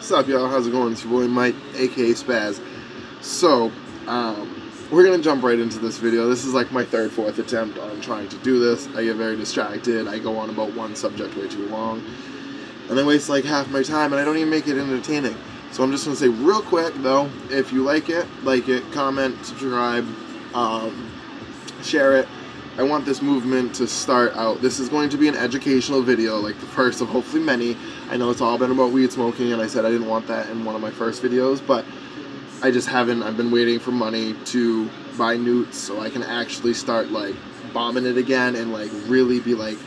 What's up, y'all? How's it going? It's your boy Mike, aka Spaz. So, we're gonna jump right into this video. This is like my third, fourth attempt on trying to do this. I get very distracted. I go on about one subject way too long, and I waste like half my time, and I don't even make it entertaining. So I'm just gonna say real quick though, if you like it, comment, subscribe, share it. I want this movement to start out. This is going to be an educational video, like the first of hopefully many. I know it's all been about weed smoking, and I said I didn't want that in one of my first videos, but I just haven't. I've been waiting for money to buy newts so I can actually start like bombing it again and like really be like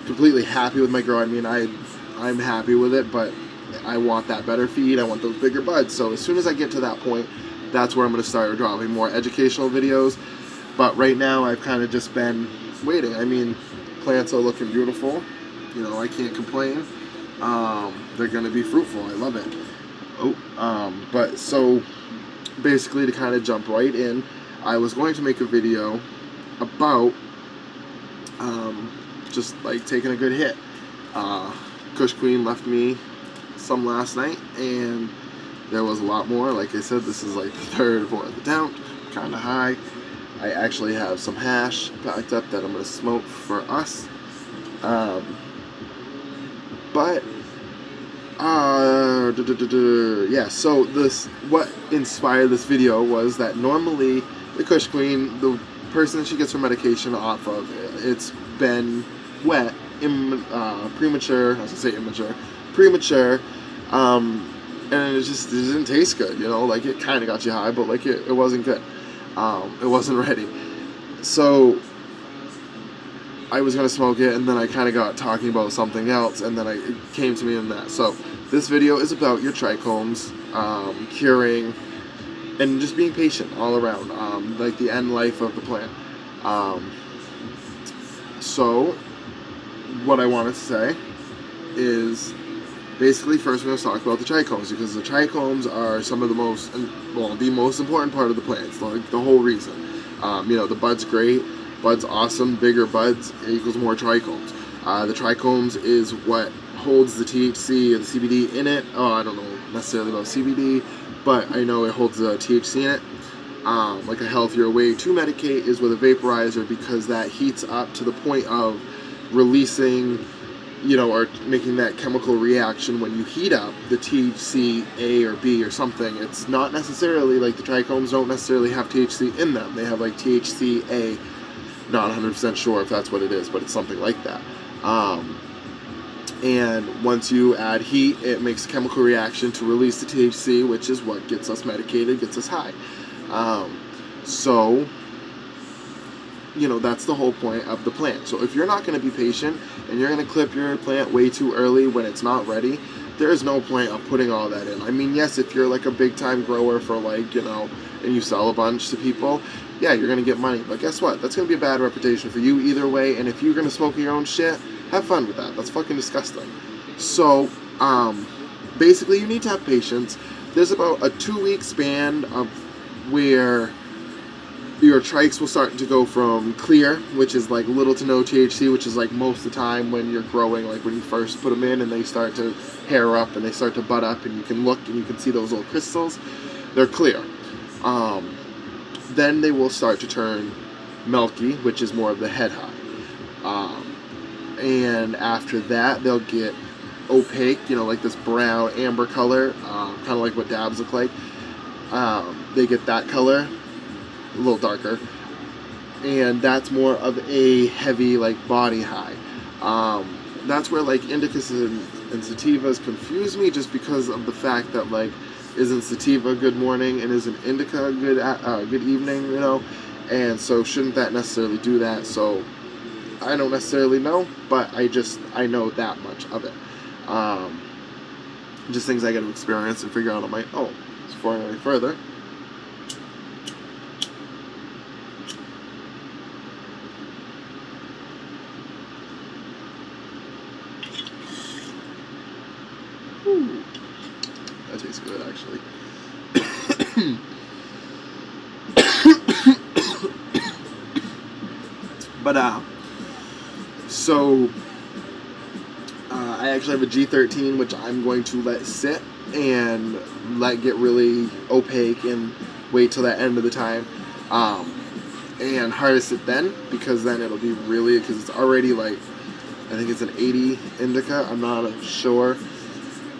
completely happy with my grow. I mean, I'm happy with it, but I want that better feed. I want those bigger buds. So as soon as I get to that point, that's where I'm going to start dropping more educational videos. But right now, I've kind of just been waiting. I mean, plants are looking beautiful. You know, I can't complain. They're going to be fruitful. I love it. But so basically, to kind of jump right in, I was going to make a video about just like taking a good hit. Kush Queen left me some last night, and there was a lot more. Like I said, this is like the third or fourth attempt. Kind of high. I actually have some hash packed up that I'm going to smoke for us. Yeah, so what inspired this video was that normally the Kush Queen, the person she gets her medication off of, it's been wet, premature, I was going to say immature, premature, and it didn't taste good, you know, like it kind of got you high, but like it wasn't good. It wasn't ready. So I was going to smoke it, and then I kind of got talking about something else, and then it came to me in that. So this video is about your trichomes, curing, and just being patient all around, like the end life of the plant. So what I wanted to say is basically first we're going to talk about the trichomes, because the trichomes are some of the most, well, the most important part of the plant. It's like the whole reason. You know, the bud's great, bud's awesome, bigger buds equals more trichomes. The trichomes is what holds the THC and the CBD in it. I don't know necessarily about CBD, but I know it holds the THC in it. Like a healthier way to medicate is with a vaporizer, because that heats up to the point of releasing, you know, or making that chemical reaction when you heat up the THC A or B or something. It's not necessarily like the trichomes don't necessarily have THC in them. They have like THC A. Not 100% sure if that's what it is, but it's something like that. And once you add heat, it makes a chemical reaction to release the THC, which is what gets us medicated, gets us high. So, you know, that's the whole point of the plant. So if you're not going to be patient and you're going to clip your plant way too early when it's not ready, there is no point of putting all that in. I mean, yes, if you're like a big time grower for like, you know, and you sell a bunch to people, yeah, you're going to get money. But guess what? That's going to be a bad reputation for you either way. And if you're going to smoke your own shit, have fun with that. That's fucking disgusting. So, basically you need to have patience. There's about a 2-week span of where your trikes will start to go from clear, which is like little to no THC, which is like most of the time when you're growing, like when you first put them in and they start to hair up and they start to bud up and you can look and you can see those little crystals. They're clear. Then they will start to turn milky, which is more of the head high. And after that, they'll get opaque, you know, like this brown amber color, kind of like what dabs look like. They get that color, a little darker, and that's more of a heavy like body high. That's where like indicas and sativas confuse me, just because of the fact that like, isn't sativa good morning and isn't indica good evening, you know? And so shouldn't that necessarily do that? So I don't necessarily know, but I know that much of it. Just things I got to experience and figure out on my own. Before I go any further, that tastes good, actually. But so I I actually have a G13, which I'm going to let sit and let get really opaque and wait till that end of the time, and harvest it then, because then it'll be really, because it's already like, I think it's an 80 indica, I'm not sure,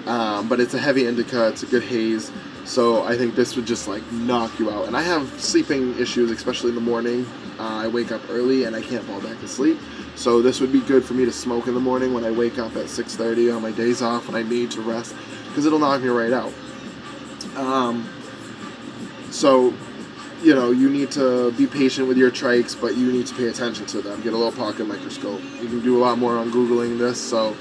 but it's a heavy indica, it's a good haze, so I think this would just like knock you out. And I have sleeping issues, especially in the morning. I wake up early and I can't fall back asleep, so this would be good for me to smoke in the morning when I wake up at 6:30 on my days off when I need to rest, because it'll knock me right out. So, you know, you need to be patient with your trikes, but you need to pay attention to them. Get a little pocket microscope. You can do a lot more on Googling this, so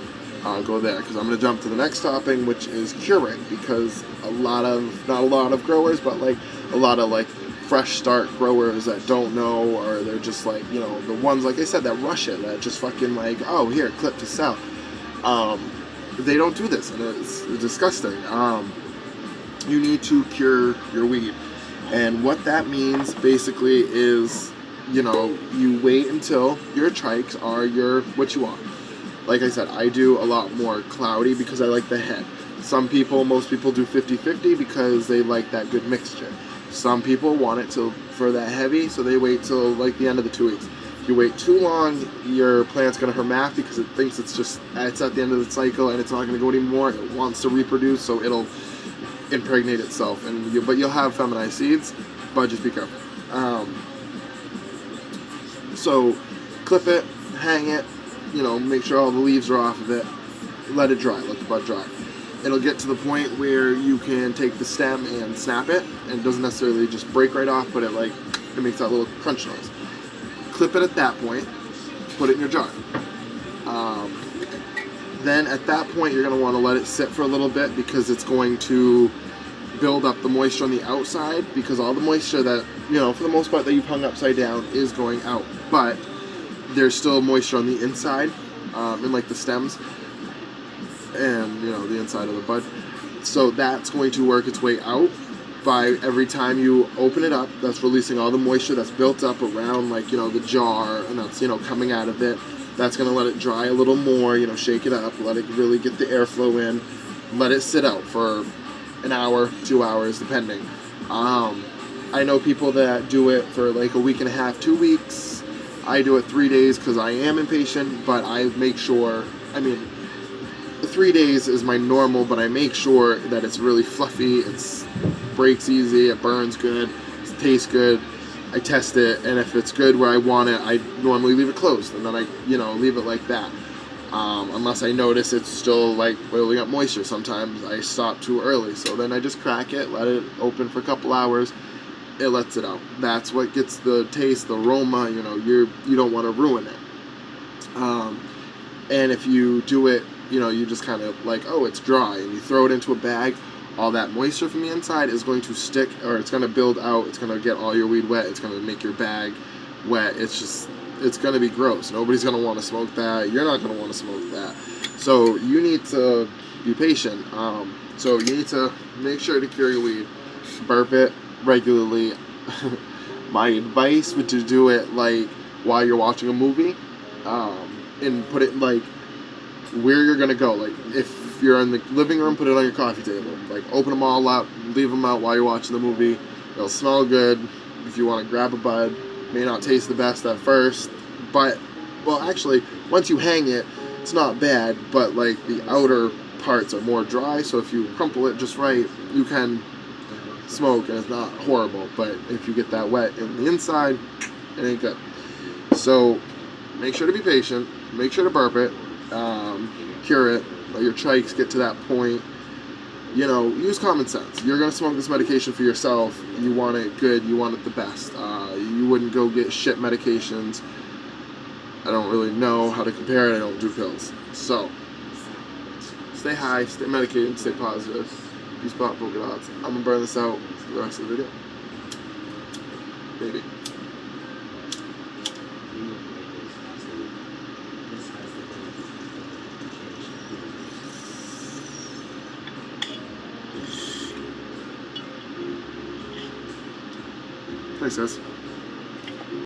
I'll go there, because I'm going to jump to the next topic, which is curing, because not a lot of growers, but like a lot of like fresh start growers that don't know, or they're just like, you know, the ones, like I said, that rush it, that just fucking like, oh, here, clip to sell. They don't do this, and it's disgusting. You need to cure your weed. And what that means basically is, you know, you wait until your trikes are what you want. Like I said, I do a lot more cloudy because I like the head. Most people do 50-50 because they like that good mixture. Some people want it for that heavy, so they wait till like the end of the 2 weeks. If you wait too long, your plant's going to hermaphrodite because it thinks it's at the end of the cycle and it's not going to go anymore. It wants to reproduce, so it'll impregnate itself, but you'll have feminized seeds, but just be careful. So clip it, hang it, you know, make sure all the leaves are off of it, let it dry, let the bud dry. It'll get to the point where you can take the stem and snap it, and it doesn't necessarily just break right off, but it makes that little crunch noise. Clip it at that point, put it in your jar. Then at that point you're going to want to let it sit for a little bit, because it's going to build up the moisture on the outside, because all the moisture that, you know, for the most part that you've hung upside down is going out, but there's still moisture on the inside, in like the stems and, you know, the inside of the bud. So that's going to work its way out by every time you open it up. That's releasing all the moisture that's built up around, like, you know, the jar, and that's, you know, coming out of it. That's going to let it dry a little more, you know, shake it up, let it really get the airflow in, let it sit out for an hour, 2 hours, depending. I know people that do it for like a week and a half, 2 weeks. I do it 3 days because I am impatient, but I make sure, 3 days is my normal, but I make sure that it's really fluffy, it breaks easy, it burns good, it tastes good. I test it, and if it's good where I want it, I normally leave it closed, and then I, you know, leave it like that. Unless I notice it's still like building up moisture. Sometimes I stop too early, so then I just crack it, let it open for a couple hours. It lets it out. That's what gets the taste, the aroma. You know, you don't want to ruin it. And if you do it, you know, you just kind of like, oh, it's dry, and you throw it into a bag. All that moisture from the inside is going to stick, or it's going to build out. It's going to get all your weed wet. It's going to make your bag wet. It's going to be gross. Nobody's going to want to smoke that. You're not going to want to smoke that. So you need to be patient. So you need to make sure to cure your weed. Burp it regularly. My advice would to do it like while you're watching a movie, and put it like where you're going to go. Like if you're in the living room, put it on your coffee table. Like open them all up, leave them out while you're watching the movie. It'll smell good. If you want to grab a bud, may not taste the best at first, but, well, actually, once you hang it, it's not bad, but like the outer parts are more dry, so if you crumple it just right, you can smoke and it's not horrible. But if you get that wet in the inside, it ain't good. So make sure to be patient, make sure to burp it, cure it, let your trikes get to that point. You know, use common sense. You're going to smoke this medication for yourself. You want it good. You want it the best. You wouldn't go get shit medications. I don't really know how to compare it. I don't do pills. So, stay high, stay medicated, stay positive. Peace, pop, polka dots. I'm going to burn this out for the rest of the video. Maybe. Thanks, guys.